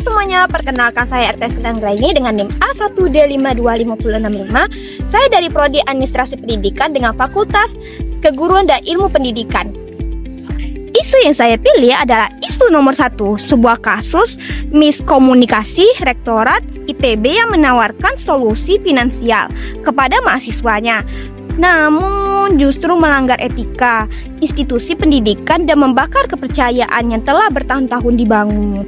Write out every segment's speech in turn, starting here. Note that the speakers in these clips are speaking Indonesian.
semuanya, perkenalkan saya RT Sedanggraini dengan NIM A1D52565. Saya dari Prodi Administrasi Pendidikan dengan Fakultas Keguruan dan Ilmu Pendidikan. Isu yang saya pilih adalah isu nomor 1, sebuah kasus miskomunikasi Rektorat ITB yang menawarkan solusi finansial kepada mahasiswanya, namun justru melanggar etika institusi pendidikan dan membakar kepercayaan yang telah bertahun-tahun dibangun.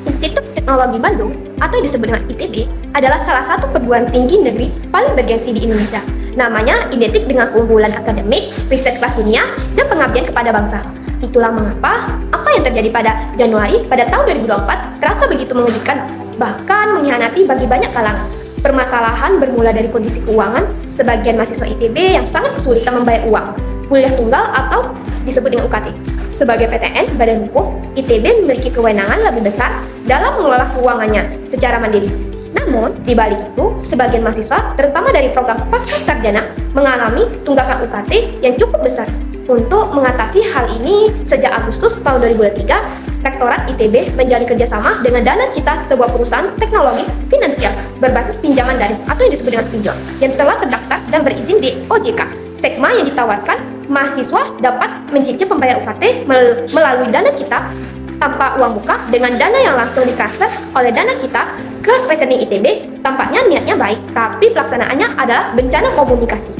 Institut Teknologi Bandung atau yang disebut dengan ITB adalah salah satu perguruan tinggi negeri paling bergengsi di Indonesia. Namanya identik dengan keunggulan akademik, riset kelas dunia, dan pengabdian kepada bangsa. Itulah mengapa apa yang terjadi pada Januari pada tahun 2024 terasa begitu mengejutkan, bahkan mengkhianati bagi banyak kalangan. Permasalahan bermula dari kondisi keuangan sebagian mahasiswa ITB yang sangat kesulitan membayar uang kuliah tunggal atau disebut dengan UKT. Sebagai PTN, Badan Hukum, ITB memiliki kewenangan lebih besar dalam mengelola keuangannya secara mandiri. Namun, di balik itu, sebagian mahasiswa, terutama dari program Pasca Sarjana, mengalami tunggakan UKT yang cukup besar. Untuk mengatasi hal ini, sejak Agustus tahun 2023, Rektorat ITB menjalin kerjasama dengan Dana Cita, sebuah perusahaan teknologi finansial berbasis pinjaman daring atau yang disebut dengan pinjol, yang telah terdaftar dan berizin di OJK. Segma yang ditawarkan, mahasiswa dapat mencicil pembayar UKT melalui Dana Cita tanpa uang muka dengan dana yang langsung ditransfer oleh Dana Cita ke rekening ITB. Tampaknya niatnya baik, tapi pelaksanaannya adalah bencana komunikasi.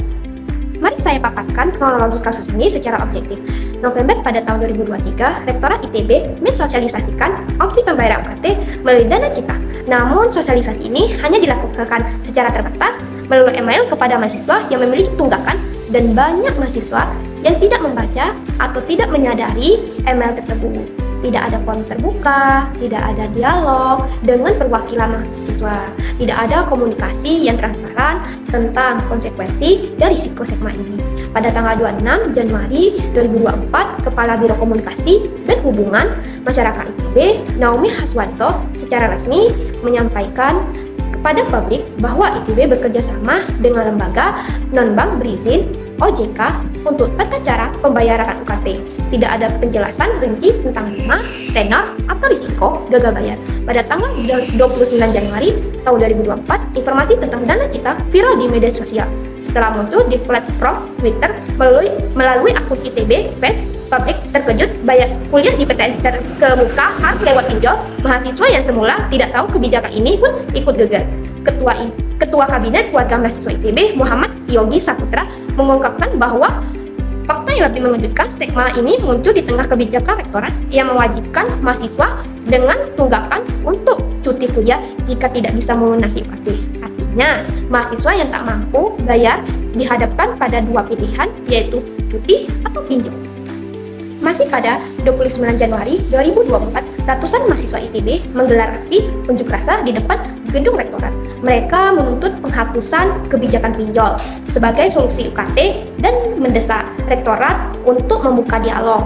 Mari saya paparkan kronologi kasus ini secara objektif. November pada tahun 2023, Rektorat ITB mensosialisasikan opsi pembayaran UKT melalui Dana Cita. Namun, sosialisasi ini hanya dilakukan secara terbatas melalui email kepada mahasiswa yang memiliki tunggakan, dan banyak mahasiswa yang tidak membaca atau tidak menyadari email tersebut. Tidak ada form terbuka, tidak ada dialog dengan perwakilan mahasiswa, tidak ada komunikasi yang transparan tentang konsekuensi dan risiko segma ini. Pada tanggal 26 Januari 2024, Kepala Biro Komunikasi dan Hubungan Masyarakat ITB, Naomi Haswanto, secara resmi menyampaikan kepada publik bahwa ITB bekerja sama dengan lembaga non-bank berizin OJK untuk tata cara pembayaran UKT. Tidak ada penjelasan rinci tentang tema, tenor, atau risiko gagal bayar. Pada tanggal 29 Januari tahun 2024, informasi tentang Dana Cita viral di media sosial. Setelah muncul di platform Twitter melalui akun ITB Face, publik terkejut bayar kuliah di PTN terkemuka harus lewat pinjol. Mahasiswa yang semula tidak tahu kebijakan ini pun ikut geger. Ketua Kabinet Keluarga Mahasiswa ITB, Muhammad Yogi Saputra, mengungkapkan bahwa fakta yang lebih mengejutkan, segma ini muncul di tengah kebijakan rektorat yang mewajibkan mahasiswa dengan tunggakan untuk cuti kuliah jika tidak bisa melunasi UKT. Artinya, mahasiswa yang tak mampu bayar dihadapkan pada dua pilihan, yaitu cuti atau pinjol. Masih pada 29 Januari 2024, ratusan mahasiswa ITB menggelar aksi unjuk rasa di depan gedung rektorat. Mereka menuntut penghapusan kebijakan pinjol sebagai solusi UKT dan mendesak rektorat untuk membuka dialog.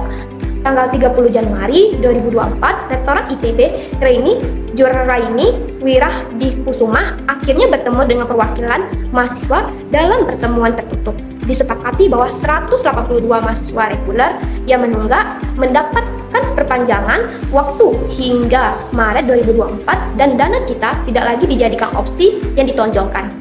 Tanggal 30 Januari 2024, Rektorat ITB Raini Juraini Wirahdikusuma akhirnya bertemu dengan perwakilan mahasiswa dalam pertemuan tertutup. Disepakati bahwa 182 mahasiswa reguler yang menunggak mendapatkan perpanjangan waktu hingga Maret 2024 dan Dana Cita tidak lagi dijadikan opsi yang ditonjolkan.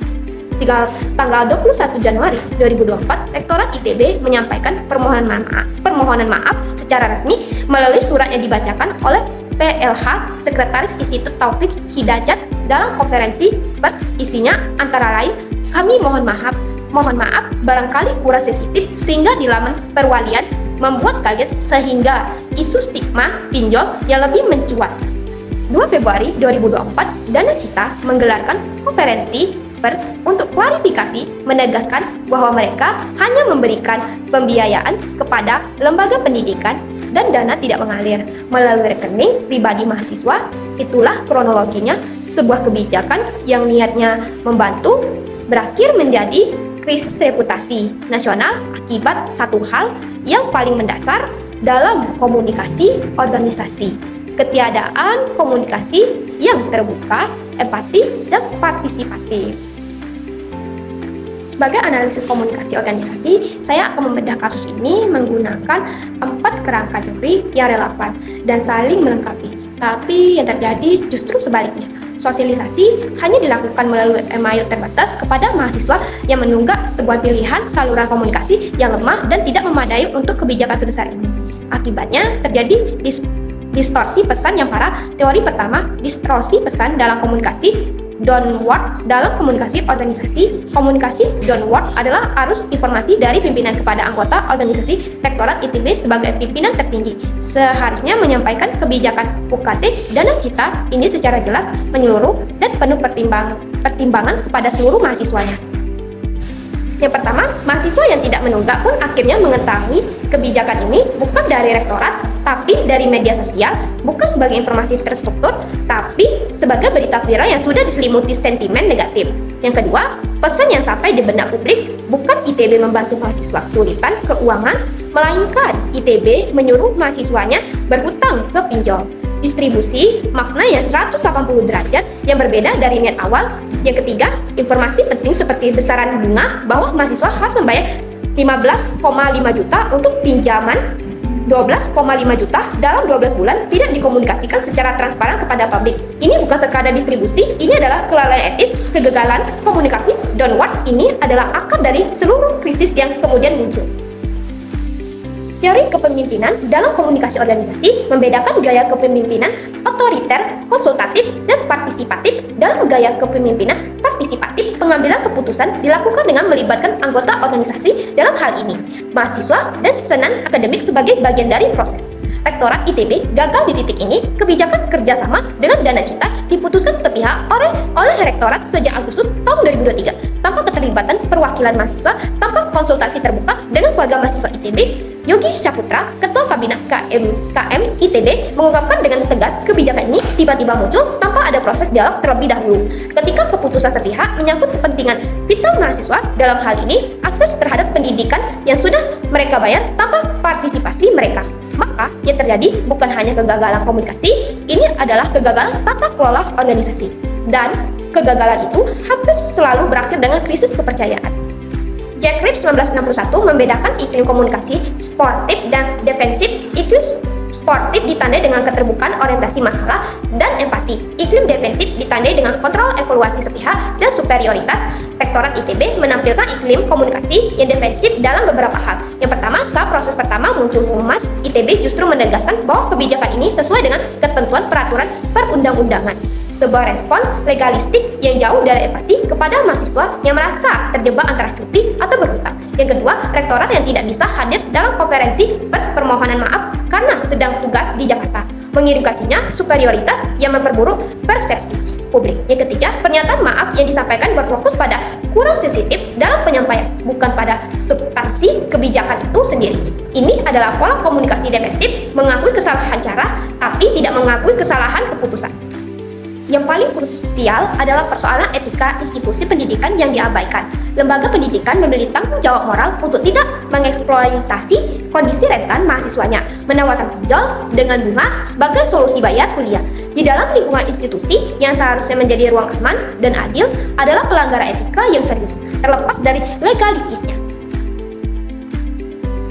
Tanggal 21 Januari 2024, Rektorat ITB menyampaikan permohonan maaf secara resmi melalui surat yang dibacakan oleh PLH Sekretaris Institut Taufik Hidayat dalam konferensi pers. Isinya antara lain, kami mohon maaf barangkali kurang sensitif sehingga di laman perwalian membuat kaget sehingga isu stigma pinjol yang lebih mencuat. 2 Februari 2024, Dana Cita menggelarkan konferensi pers untuk klarifikasi, menegaskan bahwa mereka hanya memberikan pembiayaan kepada lembaga pendidikan dan dana tidak mengalir melalui rekening pribadi mahasiswa. Itulah kronologinya, sebuah kebijakan yang niatnya membantu berakhir menjadi krisis reputasi nasional akibat satu hal yang paling mendasar dalam komunikasi organisasi, ketiadaan komunikasi yang terbuka, empati, dan partisipatif. Sebagai analisis komunikasi organisasi, saya akan membedah kasus ini menggunakan 4 kerangka teori yang relevan dan saling melengkapi. Tapi yang terjadi justru sebaliknya. Sosialisasi hanya dilakukan melalui email terbatas kepada mahasiswa yang menunggak sebuah pilihan saluran komunikasi yang lemah dan tidak memadai untuk kebijakan sebesar ini. Akibatnya terjadi distorsi pesan yang parah. Teori pertama, distorsi pesan dalam komunikasi downward. Dalam komunikasi organisasi, komunikasi downward adalah arus informasi dari pimpinan kepada anggota organisasi. Rektorat ITB sebagai pimpinan tertinggi seharusnya menyampaikan kebijakan UKT dan cita ini secara jelas, menyeluruh, dan penuh pertimbangan kepada seluruh mahasiswanya. Yang pertama, mahasiswa yang tidak menunggak pun akhirnya mengetahui kebijakan ini bukan dari rektorat, tapi dari media sosial, bukan sebagai informasi terstruktur, tapi sebagai berita viral yang sudah diselimuti sentimen negatif. Yang kedua, pesan yang sampai di benak publik bukan ITB membantu mahasiswa kesulitan keuangan, melainkan ITB menyuruh mahasiswanya berhutang ke pinjol. Distribusi makna yang 180 derajat yang berbeda dari niat awal. Yang ketiga, informasi penting seperti besaran bunga bahwa mahasiswa harus membayar 15,5 juta untuk pinjaman 12,5 juta dalam 12 bulan tidak dikomunikasikan secara transparan kepada publik. Ini bukan sekadar distribusi, ini adalah kelalaian etis, kegagalan komunikasi downward. Ini adalah akar dari seluruh krisis yang kemudian muncul. Teori kepemimpinan dalam komunikasi organisasi membedakan gaya kepemimpinan otoriter, konsultatif, dan partisipatif. Dalam gaya kepemimpinan partisipatif, pengambilan keputusan dilakukan dengan melibatkan anggota organisasi, dalam hal ini mahasiswa dan susunan akademik sebagai bagian dari proses. Rektorat ITB gagal di titik ini. Kebijakan kerjasama dengan Dana Cita diputuskan sepihak oleh Rektorat sejak Agustus tahun 2023 tanpa keterlibatan perwakilan mahasiswa, tanpa konsultasi terbuka dengan keluarga mahasiswa ITB. Yogi Saputra, Ketua Kabinet KM ITB, mengungkapkan dengan tegas kebijakan ini tiba-tiba muncul tanpa ada proses dialog terlebih dahulu. Ketika keputusan sepihak menyangkut kepentingan vital mahasiswa, dalam hal ini akses terhadap pendidikan yang sudah mereka bayar tanpa partisipasi mereka, maka yang terjadi bukan hanya kegagalan komunikasi, ini adalah kegagalan tata kelola organisasi. Dan kegagalan itu hampir selalu berakhir dengan krisis kepercayaan. Jack Reeves 1961 membedakan iklim komunikasi sportif dan defensif. Iklim sportif ditandai dengan keterbukaan orientasi masalah dan empati. Iklim defensif ditandai dengan kontrol evaluasi sepihak dan superioritas. Rektorat ITB menampilkan iklim komunikasi yang defensif dalam beberapa hal. Yang pertama, saat proses pertama muncul humas, ITB justru menegaskan bahwa kebijakan ini sesuai dengan ketentuan peraturan perundang-undangan. Sebuah respon legalistik yang jauh dari empati kepada mahasiswa yang merasa terjebak antara cuti atau berhutang. Yang kedua, rektorat yang tidak bisa hadir dalam konferensi pers permohonan maaf karena sedang tugas di Jakarta, mengirimkasinya superioritas yang memperburuk persepsi publik. Yang ketiga, pernyataan maaf yang disampaikan berfokus pada kurang sensitif dalam penyampaian, bukan pada substansi kebijakan itu sendiri. Ini adalah pola komunikasi defensif, mengakui kesalahan cara, tapi tidak mengakui kesalahan keputusan. Yang paling krusial adalah persoalan etika institusi pendidikan yang diabaikan. Lembaga pendidikan memiliki tanggung jawab moral untuk tidak mengeksploitasi kondisi rentan mahasiswanya, menawarkan pinjol dengan bunga sebagai solusi bayar kuliah. Di dalam lingkungan institusi yang seharusnya menjadi ruang aman dan adil adalah pelanggaran etika yang serius, terlepas dari legalitasnya.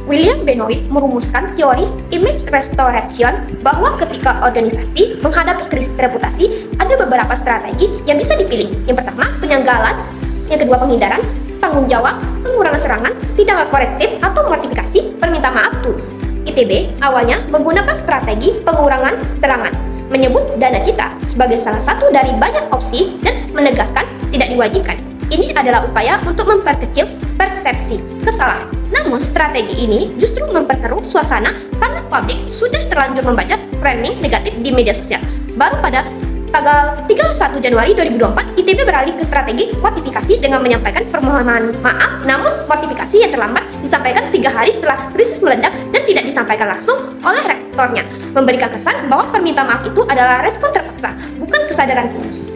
William Benoit merumuskan teori image restoration bahwa ketika organisasi menghadapi krisis reputasi, ada beberapa strategi yang bisa dipilih. Yang pertama, penyanggalan. Yang kedua, penghindaran, tanggung jawab, pengurangan serangan, tindakan korektif atau mortifikasi, perminta maaf tulus. ITB awalnya menggunakan strategi pengurangan serangan, menyebut Dana Cita sebagai salah satu dari banyak opsi dan menegaskan tidak diwajibkan. Ini adalah upaya untuk memperkecil persepsi kesalahan. Namun strategi ini justru memperkeruh suasana karena publik sudah terlanjur membaca framing negatif di media sosial. Baru pada tanggal 31 Januari 2024, ITB beralih ke strategi mortifikasi dengan menyampaikan permohonan maaf, namun mortifikasi yang terlambat disampaikan 3 hari setelah krisis meledak dan tidak disampaikan langsung oleh rektornya, memberikan kesan bahwa permintaan maaf itu adalah respon terpaksa, bukan kesadaran tulus.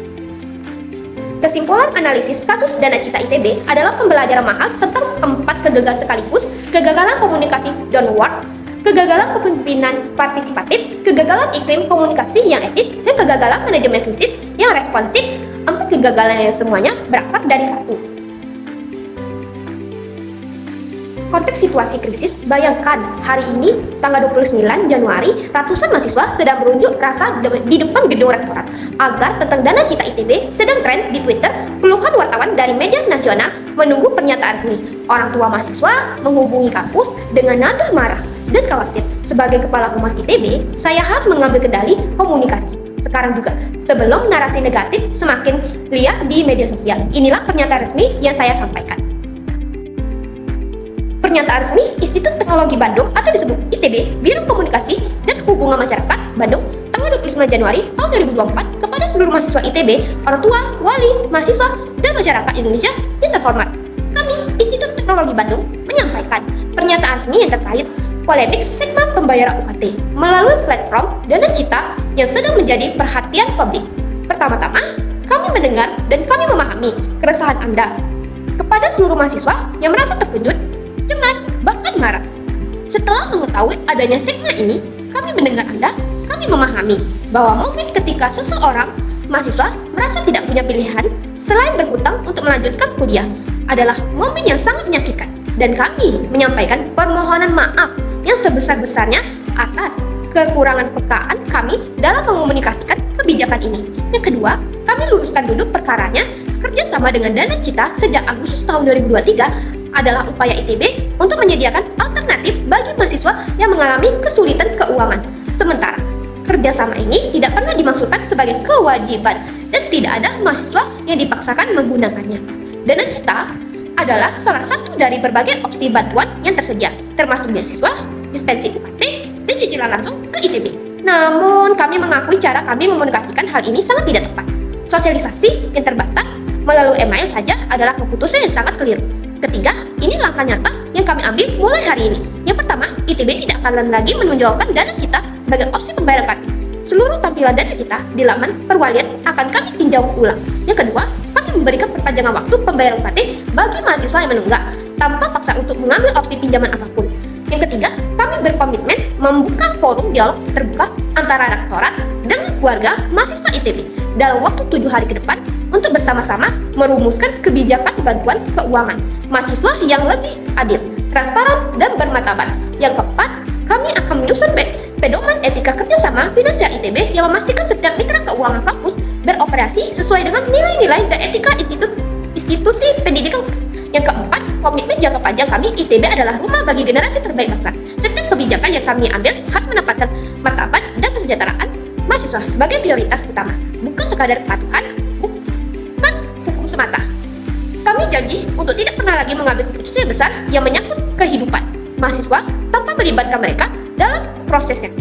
Kesimpulan analisis kasus Dana Cita ITB adalah pembelajaran mahal tentang 4 kegagalan sekaligus: kegagalan komunikasi downward, kegagalan kepemimpinan partisipatif, kegagalan iklim komunikasi yang etis, dan kegagalan manajemen krisis yang responsif. 4 kegagalan yang semuanya berakar dari satu. konteks situasi krisis, bayangkan hari ini tanggal 29 Januari ratusan mahasiswa sedang berunjuk rasa di depan gedung rektorat agar tentang dana cita ITB sedang tren di Twitter. Puluhan wartawan dari media nasional menunggu pernyataan resmi. Orang tua mahasiswa menghubungi kampus dengan nada marah dan khawatir. Sebagai kepala humas ITB, saya harus mengambil kendali komunikasi. Sekarang juga, sebelum narasi negatif semakin liar di media sosial, inilah pernyataan resmi yang saya sampaikan. Pernyataan resmi Institut Teknologi Bandung atau disebut ITB, Biro Komunikasi dan Hubungan Masyarakat Bandung, tanggal 29 Januari tahun 2024 kepada seluruh mahasiswa ITB, orang tua, wali, mahasiswa, dan masyarakat Indonesia yang terhormat. Kami, Institut Teknologi Bandung, menyampaikan pernyataan resmi yang terkait polemik segmen pembayaran UKT melalui platform Dana Cita yang sedang menjadi perhatian publik. Pertama-tama, kami mendengar dan kami memahami keresahan Anda. Kepada seluruh mahasiswa yang merasa terkejut, cemas, bahkan marah. Setelah mengetahui adanya segmen ini, kami mendengar Anda, kami memahami bahwa mungkin ketika seseorang mahasiswa merasa tidak punya pilihan selain berhutang untuk melanjutkan kuliah adalah momen yang sangat menyakitkan, dan kami menyampaikan permohonan maaf yang sebesar-besarnya atas kekurangan pekaan kami dalam mengomunikasikan kebijakan ini. Yang kedua, kami luruskan duduk perkaranya kerjasama dengan Dana Cita sejak Agustus tahun 2023 adalah upaya ITB untuk menyediakan alternatif bagi mahasiswa yang mengalami kesulitan keuangan. Sementara, kerjasama ini tidak pernah dimaksudkan sebagai kewajiban dan tidak ada mahasiswa yang dipaksakan menggunakannya. Dana Cita adalah salah satu dari berbagai opsi bantuan yang tersedia, termasuk beasiswa, dispensi UKT, dan cicilan langsung ke ITB. Namun, kami mengakui cara kami mekomunikasikan hal ini sangat tidak tepat. Sosialisasi yang terbatas melalui email saja adalah keputusan yang sangat keliru. Ketiga, ini langkah nyata yang kami ambil mulai hari ini. Yang pertama, ITB tidak akan lagi menunjukkan Dana Cita sebagai opsi pembayaran UKT. Seluruh tampilan Dana Cita di laman perwalian akan kami tinjau ulang. Yang kedua, kami memberikan perpanjangan waktu pembayaran UKT bagi mahasiswa yang menunggak tanpa paksa untuk mengambil opsi pinjaman apapun. Yang ketiga, kami berkomitmen membuka forum dialog terbuka antara rektorat dengan keluarga mahasiswa ITB dalam waktu 7 hari ke depan untuk bersama-sama merumuskan kebijakan bantuan keuangan mahasiswa yang lebih adil, transparan, dan bermartabat. Yang keempat, kami akan menyusun pedoman etika kerjasama finansial ITB yang memastikan setiap mitra keuangan kampus beroperasi sesuai dengan nilai-nilai dan etika institusi pendidikan. Yang keempat, komitmen jangka panjang kami ITB adalah rumah bagi generasi terbaik bangsa. Setiap kebijakan yang kami ambil harus menempatkan martabat dan kesejahteraan mahasiswa sebagai prioritas utama, bukan sekadar kepatuhan, bukan hukum semata. Kami janji untuk tidak pernah lagi mengambil keputusan yang besar yang menyangkut kehidupan mahasiswa tanpa melibatkan mereka dalam prosesnya.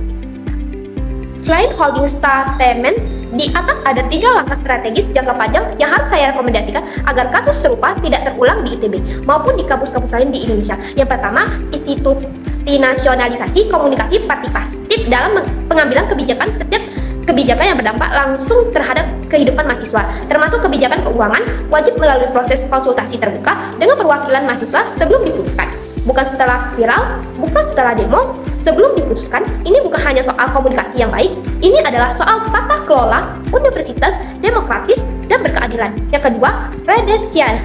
Selain holding statement, di atas ada 3 langkah strategis jangka panjang yang harus saya rekomendasikan agar kasus serupa tidak terulang di ITB maupun di kampus-kampus lain di Indonesia. Yang pertama, institusionalisasi komunikasi partisipatif dalam pengambilan kebijakan. Setiap kebijakan yang berdampak langsung terhadap kehidupan mahasiswa, termasuk kebijakan keuangan, wajib melalui proses konsultasi terbuka dengan perwakilan mahasiswa sebelum diputuskan. Bukan setelah viral, bukan setelah demo, sebelum diputuskan. Ini bukan hanya soal komunikasi yang baik, ini adalah soal tata kelola universitas demokratis dan berkeadilan. Yang kedua, redaksial.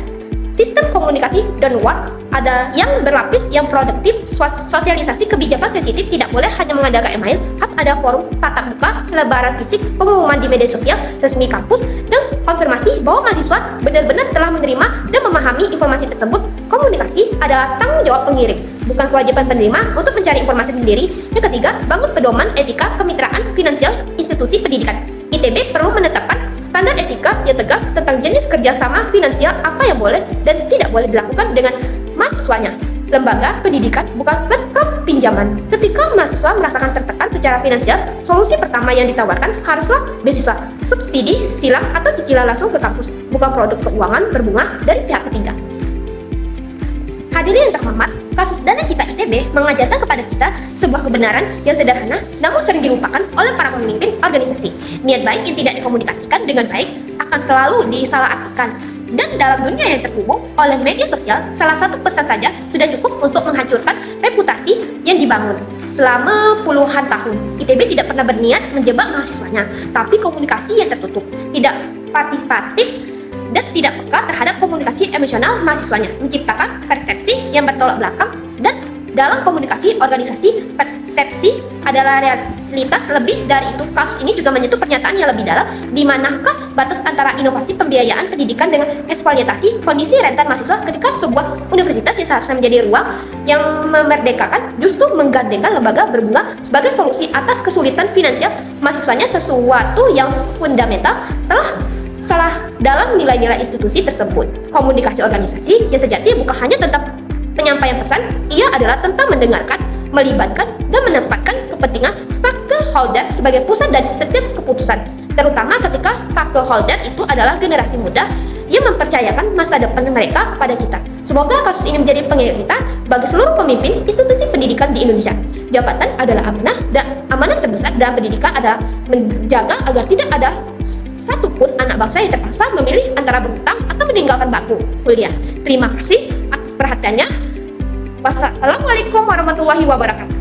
Sistem komunikasi downward ada yang berlapis, yang produktif. Sosialisasi kebijakan sensitif tidak boleh hanya mengadakan email, harus ada forum tatap muka, selebaran fisik, pengumuman di media sosial resmi kampus, dan konfirmasi bahwa mahasiswa benar-benar telah menerima dan memahami informasi tersebut. Komunikasi adalah tanggung jawab pengirim, bukan kewajiban penerima untuk mencari informasi sendiri. Yang ketiga, bangun pedoman etika kemitraan finansial institusi pendidikan. ITB perlu menetapkan standar etika yang tegas tentang jenis kerjasama finansial, apa yang boleh dan tidak boleh dilakukan dengan mahasiswanya. Lembaga pendidikan bukan platform pinjaman. Ketika mahasiswa merasakan tertekan secara finansial, solusi pertama yang ditawarkan haruslah beasiswa, subsidi, silang, atau cicilan langsung ke kampus, bukan produk keuangan berbunga dari pihak ketiga. Hadirin yang terhormat, kasus Dana Cita ITB mengajarkan kepada kita sebuah kebenaran yang sederhana namun sering dilupakan oleh para pemimpin organisasi. Niat baik yang tidak dikomunikasikan dengan baik akan selalu disalahartikan. Dan dalam dunia yang terhubung oleh media sosial, salah satu pesan saja sudah cukup untuk menghancurkan reputasi yang dibangun selama puluhan tahun. ITB tidak pernah berniat menjebak mahasiswanya, tapi komunikasi yang tertutup, tidak partisipatif, dan tidak peka terhadap komunikasi emosional mahasiswanya, menciptakan persepsi yang bertolak belakang, dan dalam komunikasi organisasi, persepsi adalah realitas. Lebih dari itu, kasus ini juga menyentuh pernyataan yang lebih dalam, di manakah batas antara inovasi pembiayaan pendidikan dengan eksploitasi kondisi rentan mahasiswa ketika sebuah universitas yang seharusnya menjadi ruang yang memerdekakan justru menggandengkan lembaga berbunga sebagai solusi atas kesulitan finansial mahasiswanya, sesuatu yang fundamental telah salah dalam nilai-nilai institusi tersebut. Komunikasi organisasi yang sejati bukan hanya tentang penyampaian pesan, ia adalah tentang mendengarkan, melibatkan, dan menempatkan kepentingan stakeholder sebagai pusat dari setiap keputusan, terutama ketika stakeholder itu adalah generasi muda yang mempercayakan masa depan mereka kepada kita. Semoga kasus ini menjadi pengingat kita bagi seluruh pemimpin institusi pendidikan di Indonesia. Jabatan adalah amanah, dan amanah terbesar dalam pendidikan adalah menjaga agar tidak ada satupun anak bangsa yang terpaksa memilih antara berhutang atau meninggalkan bangku kuliah. Terima kasih atas perhatiannya. Wassalamualaikum warahmatullahi wabarakatuh.